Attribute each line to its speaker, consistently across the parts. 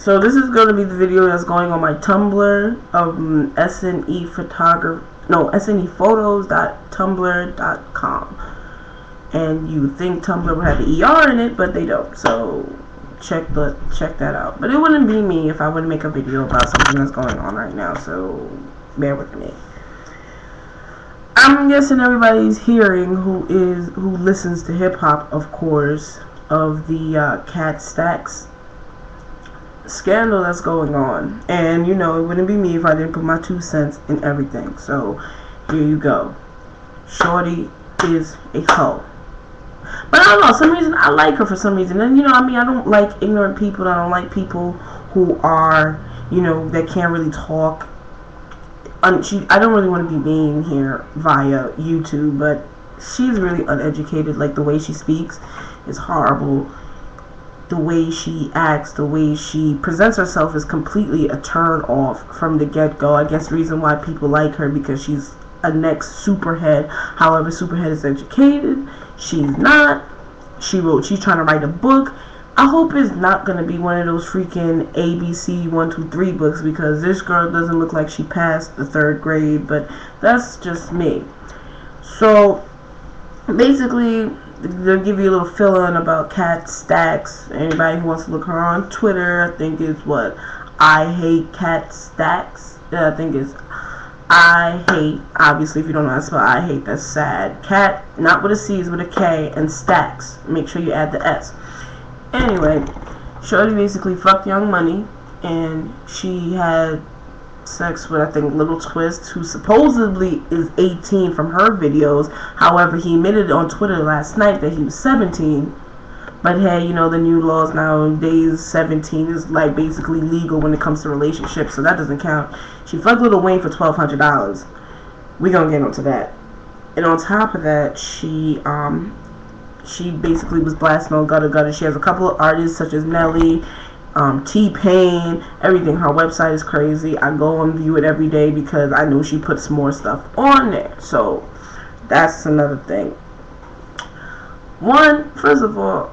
Speaker 1: So this is going to be the video that's going on my Tumblr of SNE photography. No, SNEphotos.tumblr.com. And you would think Tumblr would have the ER in it, but they don't. So check that out. But it wouldn't be me if I wouldn't make a video about something that's going on right now. So bear with me. I'm guessing everybody's hearing who listens to hip hop, of course, of the Kat Stacks scandal that's going on. And you know, it wouldn't be me if I didn't put my 2 cents in everything. So here you go. Shorty is a hoe. But I don't know, some reason I like her for some reason. And you know, I mean, I don't like ignorant people. I don't like people who are, you know, that can't really talk. I don't really want to be mean here via YouTube, but she's really uneducated. Like, the way she speaks is horrible. The way she acts, the way she presents herself is completely a turn off from the get-go. I guess the reason why people like her because she's a next Superhead. However, Superhead is educated. She's not. She's trying to write a book. I hope it's not going to be one of those freaking ABC 1, 2, 3 books, because this girl doesn't look like she passed the 3rd grade, but that's just me. So basically, they'll give you a little fill-in about Kat Stacks. Anybody who wants to look her on Twitter, I think it's what? I hate Kat Stacks. Yeah, I think it's I hate. Obviously, if you don't know how to spell I hate, that's sad. Kat, not with a C, is with a K, and Stacks. Make sure you add the S. Anyway, Shorty basically fucked Young Money, and she had sex with, I think, Little Twist, who supposedly is 18 from her videos. However, he admitted on Twitter last night that he was 17. But hey, you know, the new laws nowadays, 17 is like basically legal when it comes to relationships, so that doesn't count. She fucked Lil Wayne for $1,200. We gonna get onto that. And on top of that, she basically was blasting on Gutter Gutter. She has a couple of artists such as Nelly, T-Pain, everything. Her website is crazy. I go and view it every day because I know she puts more stuff on there. So that's another thing. First of all,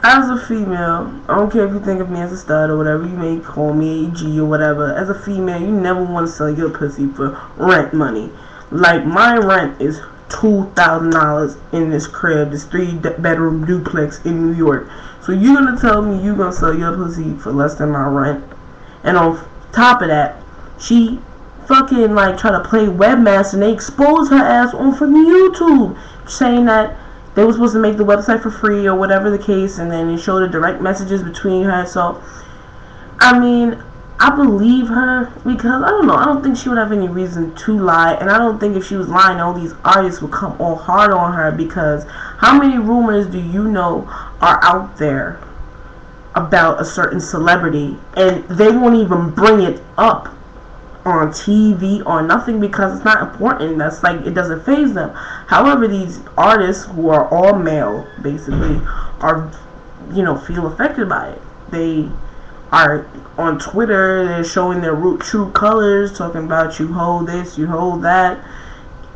Speaker 1: as a female, I don't care if you think of me as a stud or whatever, you may call me AG or whatever. As a female, you never want to sell your pussy for rent money. Like, my rent is $2,000 in this crib, this 3-bedroom duplex in New York. So you're gonna tell me you're gonna sell your pussy for less than my rent? And on top of that, she fucking like try to play webmaster, and they exposed her ass on from YouTube, saying that they were supposed to make the website for free or whatever the case, and then it showed the direct messages between her. So I mean, I believe her because I don't know, I don't think she would have any reason to lie, and I don't think if she was lying, all these artists would come all hard on her, because how many rumors do you know are out there about a certain celebrity and they won't even bring it up on TV or nothing because it's not important? That's like, it doesn't faze them. However, these artists who are all male basically are, you know, feel affected by it. They are on Twitter, they're showing their true colors, talking about you hold this, you hold that.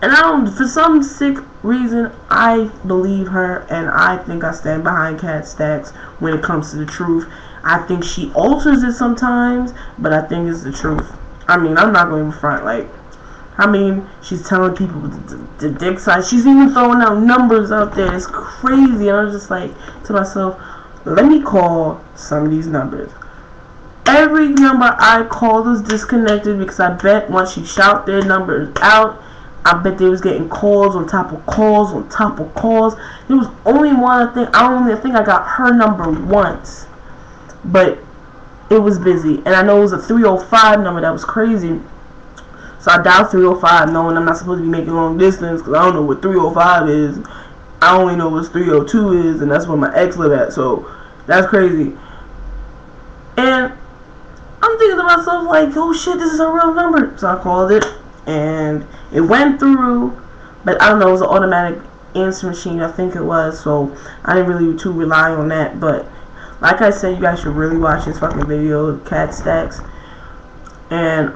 Speaker 1: And I don't, for some sick reason, I believe her, and I think I stand behind Kat Stacks when it comes to the truth. I think she alters it sometimes, but I think it's the truth. I mean, I'm not going to front, like, I mean, she's telling people the dick size. She's even throwing out numbers out there. It's crazy. And I'm just like to myself, let me call some of these numbers. Every number I called was disconnected because I bet once she shout their numbers out, I bet they was getting calls on top of calls on top of calls. There was only one, I think I got her number once, but it was busy, and I know it was a 305 number that was crazy. So I dialed 305 knowing I'm not supposed to be making long distance because I don't know what 305 is. I only know what 302 is, and that's where my ex live at. So that's crazy. And I'm thinking to myself like, oh shit, this is a real number. So I called it, and it went through, but I don't know, it was an automatic answer machine, I think it was. So I didn't really too rely on that, but like I said, you guys should really watch this fucking video, Kat Stacks. And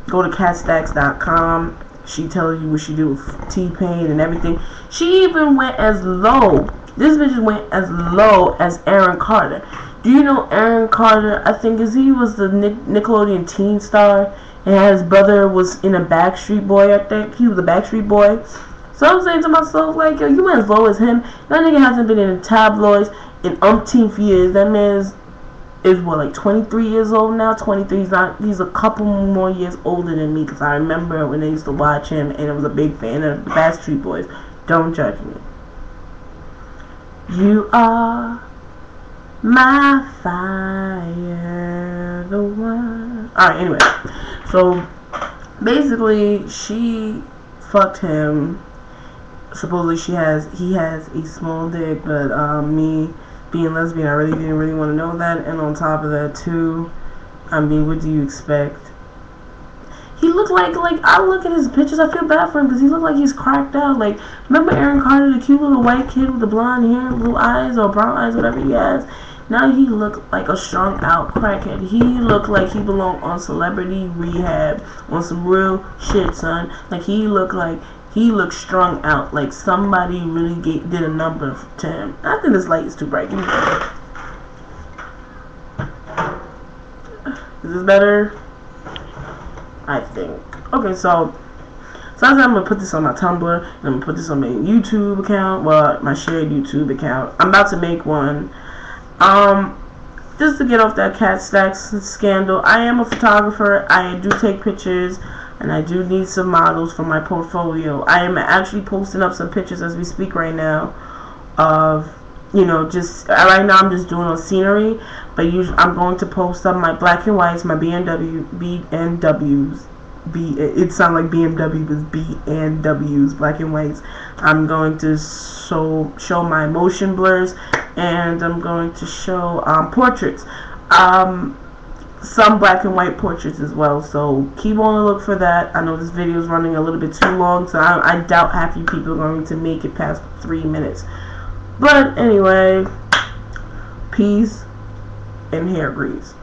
Speaker 1: go to katstacks.com. She tells you what she do with T-Pain and everything. She even went as low. This bitch went as low as Aaron Carter. Do you know Aaron Carter? I think he was the Nickelodeon teen star, and his brother was in a Backstreet Boy. I think he was a Backstreet Boy. So I'm saying to myself, like, yo, you went as low as him. That nigga hasn't been in the tabloids in umpteenth years. That man is what, like 23 years old now? 23. He's a couple more years older than me, because I remember when I used to watch him, and I was a big fan of the Backstreet Boys. Don't judge me. You are my fire, the one. Alright, anyway. So, basically, she fucked him. Supposedly he has a small dick, but me being lesbian, I really didn't want to know that. And on top of that too, I mean, what do you expect? He looked like I look at his pictures, I feel bad for him because he looked like he's cracked out. Like, remember Aaron Carter, the cute little white kid with the blonde hair, blue eyes or brown eyes, whatever he has? Now he looked like a strung out crackhead. He looked like he belonged on Celebrity Rehab, on some real shit, son. Like, he looked strung out, like somebody really did a number to him. I think this light is too bright. Give me that. Is this better? I think. Okay, so I'm gonna put this on my Tumblr, and I'm gonna put this on my YouTube account, well, my shared YouTube account. I'm about to make one. Just to get off that Cat Stacks scandal. I am a photographer. I do take pictures, and I do need some models for my portfolio. I am actually posting up some pictures as we speak right now of, you know, just right now I'm just doing on scenery, but usually I'm going to post up my black and whites, my BMWs. It sounds like BMW, but BMWs, black and whites. I'm going to show my motion blurs, and I'm going to show portraits. Some black and white portraits as well, so keep on the look for that. I know this video is running a little bit too long, so I doubt half you people are going to make it past 3 minutes. But anyway, peace and hair grease.